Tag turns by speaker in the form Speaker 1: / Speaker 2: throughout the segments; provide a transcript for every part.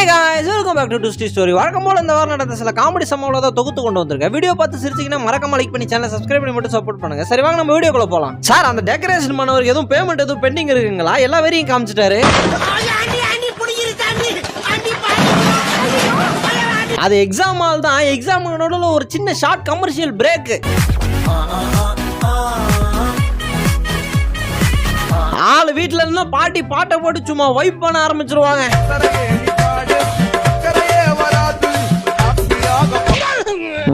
Speaker 1: guys, welcome back to Twisty Story. வழக்கம் போல இந்த வாரம் நடந்த சில காமெடி சம்பவங்களை தான் தொகுத்து கொண்டு வந்திருக்கேன். வீடியோ பார்த்து சிரிச்சிங்கன்னா மறக்காம லைக் பண்ணி சேனலை சப்ஸ்கிரைப் பண்ணி மட்டும் சப்போர்ட் பண்ணுங்க. சரி வாங்க நம்ம வீடியோக்குள்ள போலாம். சார் அந்த டெக்கரேஷன் பண்ணவர் எதுவும் பேமெண்ட் எதுவும் பெண்டிங் இருக்குங்களா? எல்லா வேறையும் காமிச்சிட்டாரு. அது எக்ஸாம் ஆல் தான். எக்ஸாம் நடுவுல ஒரு சின்ன ஷார்ட் கமர்ஷியல் பிரேக். ஆளு வீட்டுல இருந்தா பாட்டி பாட்டை போட்டு சும்மா வைப் பண்ண ஆரம்பிச்சிருவாங்க.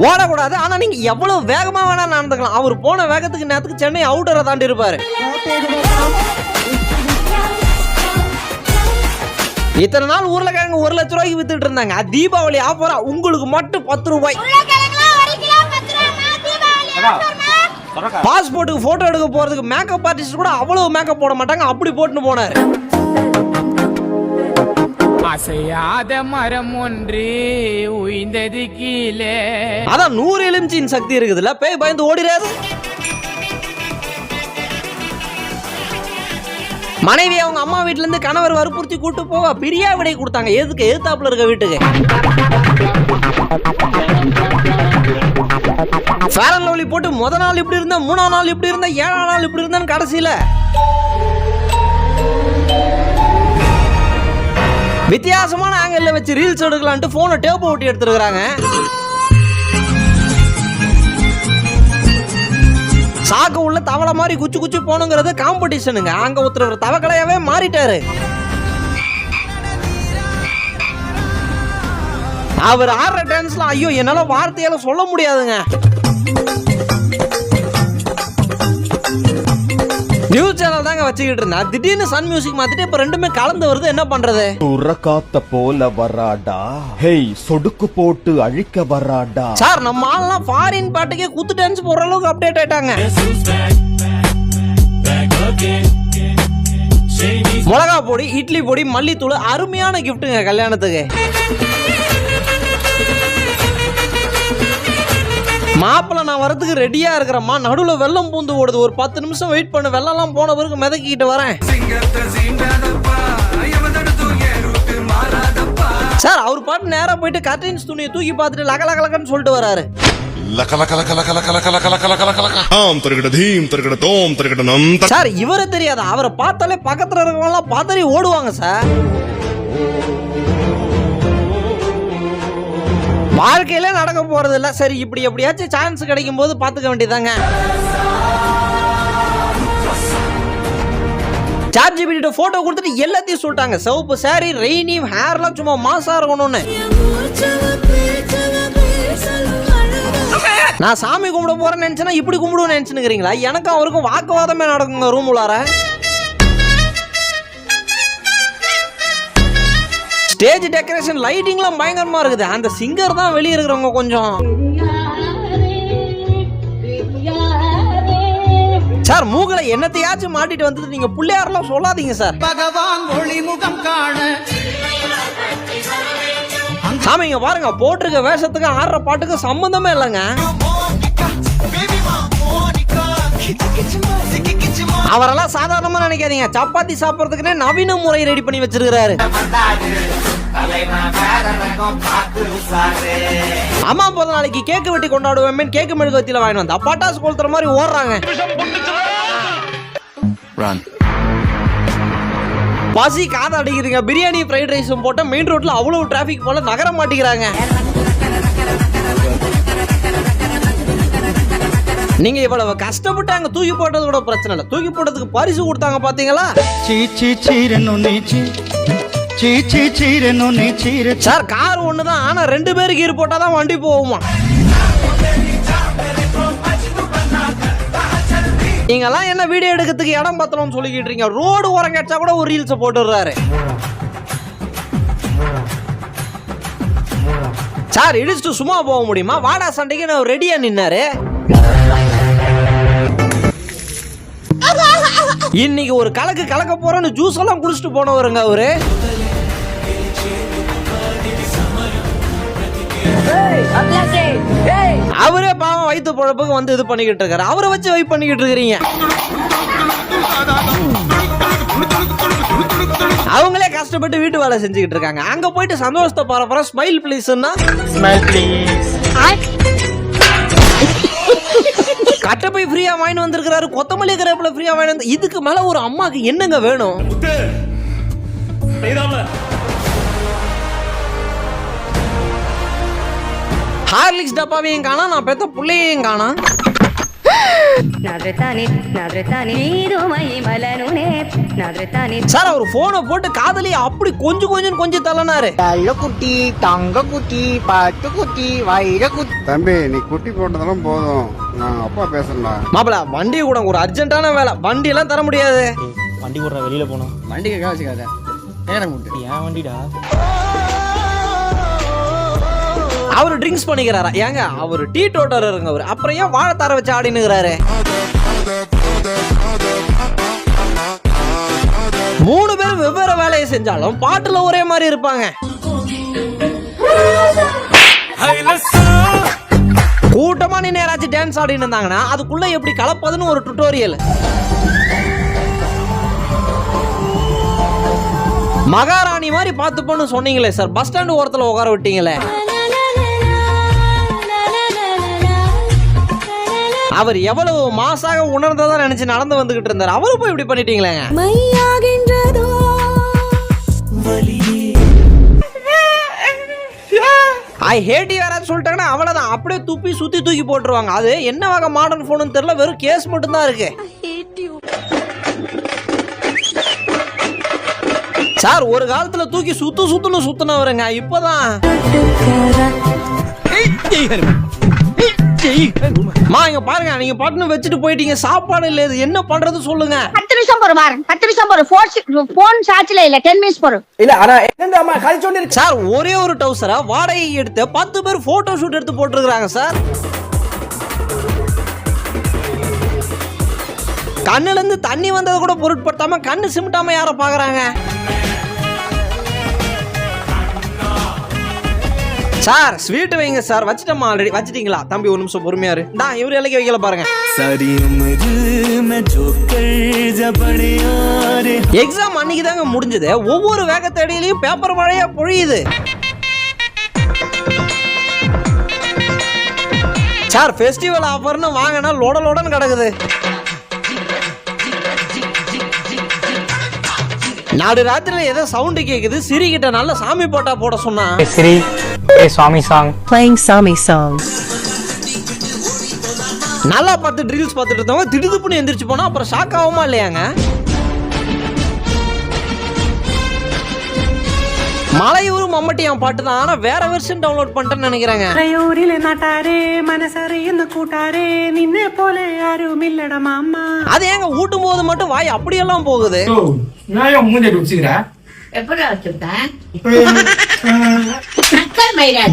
Speaker 1: ஓடக்கூடாது, ஆனா நீங்க எவ்வளவு வேகமா வேணா நடந்துக்கலாம். அவர் போன வேகத்துக்கு நேரத்துக்கு சென்னை அவுட்டரை தாண்டி இருப்பாரு. இத்தனை நாள் உருளைக்கிழங்கு 1 லட்சம் ரூபாய்க்கு வித்துட்டு இருந்தாங்க. தீபாவளி ஆஃபரா உங்களுக்கு மட்டும் 10 ரூபாய். பாஸ்போர்ட்டுக்கு போட்டோ எடுக்க போறதுக்கு மேக்கப் ஆர்டிஸ்ட் கூட அவ்வளவு மேக்கப் போட மாட்டாங்க, அப்படி போட்டுன்னு போனாரு.
Speaker 2: அசையாத மரம் ஒன்று உயிர்ந்தது கீழே.
Speaker 1: அதான் 100 எலுமிச்சின் சக்தி இருக்குதுல்ல, பேய் பயந்து ஓடிறாரு. மனைவி அவங்க அம்மா வீட்டுல இருந்து கணவர் வற்புறுத்தி கூட்டு போவா பிரியா விடை கொடுத்தாங்க. எதுக்கு? எதிர்த்தாப்புல இருக்க வீட்டுக்கு. ஃபேர் அண்ட் லவ்லி போட்டு முத நாள் இப்படி இருந்தா, 3ஆம் நாள் இப்படி இருந்தா, 7ஆம் நாள் இப்படி இருந்தான்னு கடைசியில வித்தியாசமான ஆங்கிள் வச்சு ரீல்ஸ் எடுக்கலான்ட்டு போனை டேப் ஓட்டி எடுத்துருக்காங்க. சாக்கு உள்ள தவளை மாதிரி குச்சி குச்சி போனுங்கிறது காம்படிஷனுங்க. அங்க ஒருத்தர் தவக்கலையாவே மாறிட்டாரு. அவர் ஆடுற டான்ஸ்ல ஐயோ என்னால வார்த்தையால சொல்ல முடியாதுங்க. நியூஸ் சேனல் தாங்க வச்சுக்கிட்டு இருந்தா திடீர்னு சன் மியூசிக் மாத்திட்டு இப்ப ரெண்டுமே கலந்து வருது. என்ன பண்றது?
Speaker 3: உறக்காத்த போல வராடா, ஹேய் சொடுக்கு போட்டு அழிக்க வராடா.
Speaker 1: சார் நம்ம ஆள்லாம் ஃபாரின் பாட்டுக்கே குத்து டான்ஸ் போடுற அளவுக்கு அப்டேட் ஆயிட்டாங்க. மிளகா பொடி, இட்லி பொடி, மல்லித்தூள் அருமையான கிஃப்ட்டுங்க கல்யாணத்துக்கு. மாப்பிள்ள நான் வரதுக்கு ரெடியா இருக்கிறம்மா, நடுவுல வெள்ளம் பூந்து ஓடுது, ஒரு 10 நிமிஷம் வெயிட் பண்ணு, வெள்ளம் போன பிறகு மிதக்கிட்டு வரேன். சார் அவர் பாட்டு நேரா போயிட்டு கர்டைன்ஸ் துணியை தூக்கி பார்த்துட்டு லக லக லகன்னு சொல்லிட்டு வராரு. சார் இவரை தெரியாதா? அவரை பார்த்தாலே பக்கத்துல இருக்கவங்க பார்த்தறி ஓடுவாங்க சார். வாழ்க்கையில நடக்க போறது இல்ல. சரி இப்படி எப்படியாச்சும் சான்ஸ் கிடைக்கும் போது பாத்துக்க வேண்டியதாங்க. சாட் ஜிபிடி போட்டோ கொடுத்துட்டு எல்லாத்தையும் சொல்லிட்டாங்க. சிவப்பு சாரி, ரெய்னி ஹேர்லாம் சும்மா மாசா இருக்கணும்னு. நான் சாமி கும்பிட போறேன்னு நினைச்சேன்னா இப்படி கும்பிடுவேன்னு நினைச்சுக்கிறீங்களா? எனக்கும் அவருக்கும் வாக்குவாதமே நடக்குங்க ரூம் உள்ளார. ஸ்டேஜ் டெக்கரேஷன் லைட்டிங்லாம் பயங்கரமா இருக்குது. அந்த சிங்கர் தான் வெளியே இருக்கிறவங்க கொஞ்சம். சார் மூகல என்னத்தையாச்சும் மாட்டிட்டு வந்தது நீங்க பிள்ளையாரெல்லாம் சொல்லாதீங்க சார்.
Speaker 2: பகவான் ஒளிமுகம் காண
Speaker 1: சாமிங்க பாருங்க, போட்டிருக்க வேஷத்துக்கு ஆடுற பாட்டுக்கு சம்பந்தமே இல்லைங்க. அவரெல்லாம் சாதாரணமா நினைக்காதீங்க. சப்பாத்தி சாப்பிடறதுக்குன்னே நவீன முறை ரெடி பண்ணி வச்சிருக்கிறாரு. அம்மா போத நாளைக்கு கேக்கு வெட்டி கொண்டாடுவேன், கேக்கு மெழுகுவத்தில வாங்கி வந்தா பட்டாசு கொளுத்துற மாதிரி ஓடுறாங்க. பசி காத அடிக்குதுங்க. பிரியாணி ஃப்ரைட் ரைஸும் போட்ட மெயின் ரோட்ல அவ்வளவு டிராபிக் போல நகர மாட்டேங்கிறாங்க. நீங்க இவ்வளவு கஷ்டப்பட்டு அங்க தூக்கி போட்டது கூட பிரச்சனை இல்ல, தூக்கி போட்டதுக்கு பரிசு கொடுத்தாங்க பாத்தீங்களா? சார் கார் ஒண்ணுதான், ஆனா 2 பேருக்கு கீர் போட்டாதான் வண்டி போகுமா. நீங்கெல்லாம் என்ன வீடியோ எடுக்கிறதுக்கு இடம் பத்தணும்னு சொல்லிக்கிட்டு இருக்கீங்க. ரோடு ஓரம் கிடைச்சா கூட ஒரு ரீல்ஸ் போட்டுடுறாரு. சார் இடிச்சுட்டு சும்மா போக முடியுமா? வாடா சண்டைக்கு நான் ரெடியா நின்னாரு. இன்னைக்கு ஒரு கலக்க போறேன்னு ஜூஸ் எல்லாம் குடிச்சிட்டு போனவருங்க அவரு. அவரே பாவம் வயிற்று பொழப்புக்கு வந்து இது பண்ணிக்கிட்டு இருக்காரு. அவரை வச்சு வெயிட் பண்ணிக்கிட்டு இருக்கிறீங்க. அவங்களே கஷ்டப்பட்டு வீட்டு வேலை செஞ்சுக்கிட்டு இருக்காங்க. அங்க போயிட்டு சந்தோஷத்தை பாருங்க, ஸ்மைல் ப்ளீஸ்னா கட்டப்பை ஃப்ரீயா வாங்கிட்டு வந்திருக்காரு, கொத்தமல்லி கருவேப்பிலை ஃப்ரீயா வாங்கிட்டு வந்து. இதுக்கு மேல ஒரு அம்மாக்கு என்னங்க வேணும்? ஹார்லிக்ஸ் டப்பாவையும் காணா, நான் பெத்த புள்ளையையும் காணா. சார் அவர் போனை போட்டு காதலி அப்படி கொஞ்சம் தள்ளனாரு.
Speaker 4: குட்டி தங்க குட்டி பட்டு குட்டி வைர குட்டி.
Speaker 5: தம்பி நீ குட்டி போட்டதெல்லாம் போதும், நான் அப்பா பேசுறேன்டா.
Speaker 1: மாப்பிள வண்டி கூட ஒரு அர்ஜென்ட்டான வேலை, வண்டி எல்லாம் தர முடியாது.
Speaker 6: வண்டி கூட வெளியில போனோம்.
Speaker 4: வண்டிக்கு வச்சுக்காத, நேரம் கொடுத்து.
Speaker 6: ஏன் வண்டிடா?
Speaker 1: அவரு ட்ரிங்க்ஸ் பண்ணிக்கிறாரா? ஏங்க அவரு டீ டோட்டர் இருங்க அவரு, அப்புறம் ஏன் வாழை தர வச்சு ஆடினுங்கிறாரு? 3 பேரும் வெவ்வேறு வேலையை செஞ்சாலும் பாட்டுல ஒரே மாதிரி இருப்பாங்க. கூட்டமா நீ நேராச்சும் டான்ஸ் ஆடின்னு இருந்தாங்கன்னா அதுக்குள்ள எப்படி கலப்பதுன்னு ஒரு டுட்டோரியல். மகாராணி மாதிரி பார்த்துப்போன்னு சொன்னீங்களே சார், பஸ் ஸ்டாண்ட் ஓரத்துல உட்கார விட்டீங்களே. அவர் எவ்வளவு மாசாக உணர்ந்ததா நினைச்சு நடந்து வந்துகிட்டு இருந்தார், அவரு போய் இப்படி பண்ணிட்டீங்களே. ஐ ஹேட் யூ யாராவது சொல்லிட்டாங்கன்னா அவ்வளவுதான், அப்படியே துப்பி சுத்தி தூக்கி போட்டுருவாங்க. அது என்ன வகை மாடர்ன் போன் தெரியல, வெறும் கேஸ் மட்டும் தான் இருக்கு. சார் ஒரு காலத்துல தூக்கி சுத்துன்னு சுத்துனவருங்க, இப்பதான் இங்க பாருங்க, நீங்க பாட்டுன்னு வச்சுட்டு போயிட்டீங்க, சாப்பாடு இல்ல, இது என்ன பண்றது சொல்லுங்க.
Speaker 7: 10 நிமிஷம் போற பாரு, 10 நிமிஷம் போற, போன் சார்ஜ்ல இல்ல, 10 மினிட்ஸ் போற.
Speaker 4: இல்ல ஆனா என்னடா அம்மா கழிச்சு வந்து
Speaker 1: சார் ஒரே ஒரு டவுசரா வாடகை எடுத்து 10 பேர் போட்டோ ஷூட் எடுத்து போட்டுருக்காங்க சார். கண்ணுல இருந்து தண்ணி வந்தது கூட பொருட்படுத்தாம கண்ணு சிமிட்டாம யார பாக்குறாங்க. சார் ஸ்வீட் வைங்க சார். வச்சிட்டோமா ஆல்ரெடி. வச்சிட்டீங்களா தம்பி? ஒரு நிமிஷம் பொறுமையா இரு. நான் இவரு இலக்கி வைக்கல பாருங்க. எக்ஸாம் அன்னைக்கு தாங்க முடிஞ்சது. ஒவ்வொரு வேகத்தடியிலையும் பேப்பர் மழையா பொழியுது. சார் ஃபெஸ்டிவல் ஆஃபர்னு வாங்கினா லோடன்னு கிடக்குது. நாடு ராத்திரில ஏதோ சவுண்ட் கேக்குது, சிரி கிட்ட நல்ல சாமி போட்டா போட சொன்னா.
Speaker 6: சரி Swami song.
Speaker 8: Playing Swami song.
Speaker 1: நல்லா பார்த்து ட்ரில்ஸ் பார்த்துட்டு இருந்தவங்க திடுதுப்புன்னு எந்திரிச்சு போனா அப்புறம் ஷாக் ஆகுமா இல்லையாங்க? மலையூர் மம்மட்டியான் பாட்டு தான், ஆனா வேற வெர்ஷன் டவுன்லோட் பண்ணிட்டேன்னு நினைக்கிறாங்க. அது ஏங்க ஊட்டும் போது மட்டும் வாய் அப்படியெல்லாம் போகுது.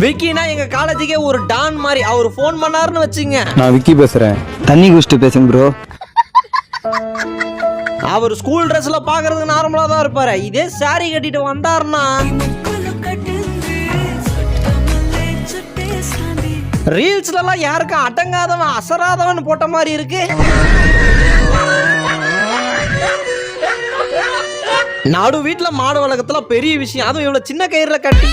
Speaker 1: விக்கினா எங்க காலேஜுக்கே ஒரு டான் மாதிரி, அவர் போன் பண்ணாருன்னு வச்சுங்க.
Speaker 9: நான் விக்கி பேசுறேன், தண்ணி குடிச்சிட்டு பேசுங்க ப்ரோ.
Speaker 1: அவர் ஸ்கூல் ட்ரெஸ்ல பாக்குறதுக்கு நார்மலா தான் இருப்பாரு. இதே சாரி கட்டிட்டு வந்தாருன்னா ரீல்ஸ்ல எல்லாம் யாருக்கும் அடங்காதவன் அசராதவன் போட்ட மாதிரி இருக்கு. நாடு வீட்டுல மாடு வழக்கத்துல பெரிய விஷயம், அதுவும் இவ்வளவு சின்ன கயிறுல கட்டி.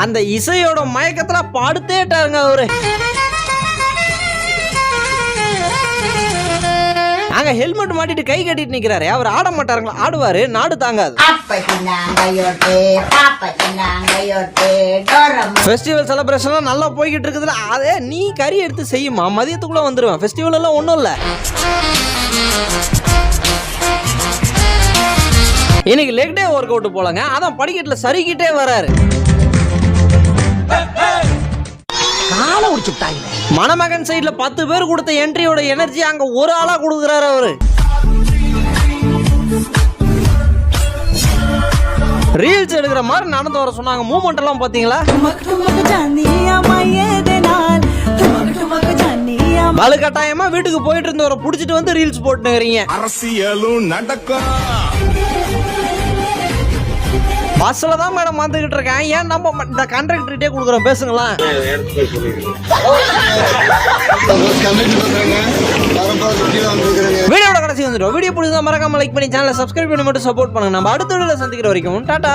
Speaker 1: அந்த இசையோட மயக்கத்துல பாடுத்தேட்டாருங்க அவரு. அங்க ஹெல்மெட் மாட்டிட்டு கை கட்டிட்டு நிக்கிறாரு. அவர் ஆட மாட்டாருங்களா? ஆடுவாரு, நாடு தாங்காது. ஃபெஸ்டிவல் செலிப்ரேஷன் நல்லா போய்கிட்டு இருக்குதுல, அதே நீ கறி எடுத்து செய்யுமா, மதியத்துக்குள்ள வந்துருவேன். ஃபெஸ்டிவல் எல்லாம் ஒண்ணும் இல்ல. இன்னைக்கு லெக் டே ஒர்க் அவுட் போலங்க, அதான் படிக்கட்டுல சரிக்கிட்டே வராரு. மணமகன் சைடுல 10 பேர் கொடுத்த என்ட்ரியோட எனர்ஜி அங்க ஒரு ஆளா கொடுக்குறாரு அவரு. ரீல்ஸ் எடுக்கிற மாதிரி நடந்து வர சொன்னாங்க. மூவ்மெண்ட் எல்லாம் பாத்தீங்களா? வலுக்கட்டாயமா வீட்டுக்கு போயிட்டு இருந்தவரை புடிச்சிட்டு வந்து ரீல்ஸ் போட்டுக்கிறீங்க.
Speaker 3: அரசியலும் நடக்கும்.
Speaker 1: பஸ்ல தான் மேடம் வந்துகிட்டு இருக்கேன். ஏன் நம்ம இந்த கான்ட்ராக்டர்கிட்டே கொடுக்குறோம், பேசுங்களேன். வீடியோட கடைசி வந்துடும். வீடியோ பிடிச்சா மறக்காம லைக் பண்ணி சேனலை சப்ஸ்கிரைப் பண்ணி மட்டும் சப்போர்ட் பண்ணுங்க. நம்ம அடுத்த வீடியோல சந்திக்கிற வரைக்கும் டாடா.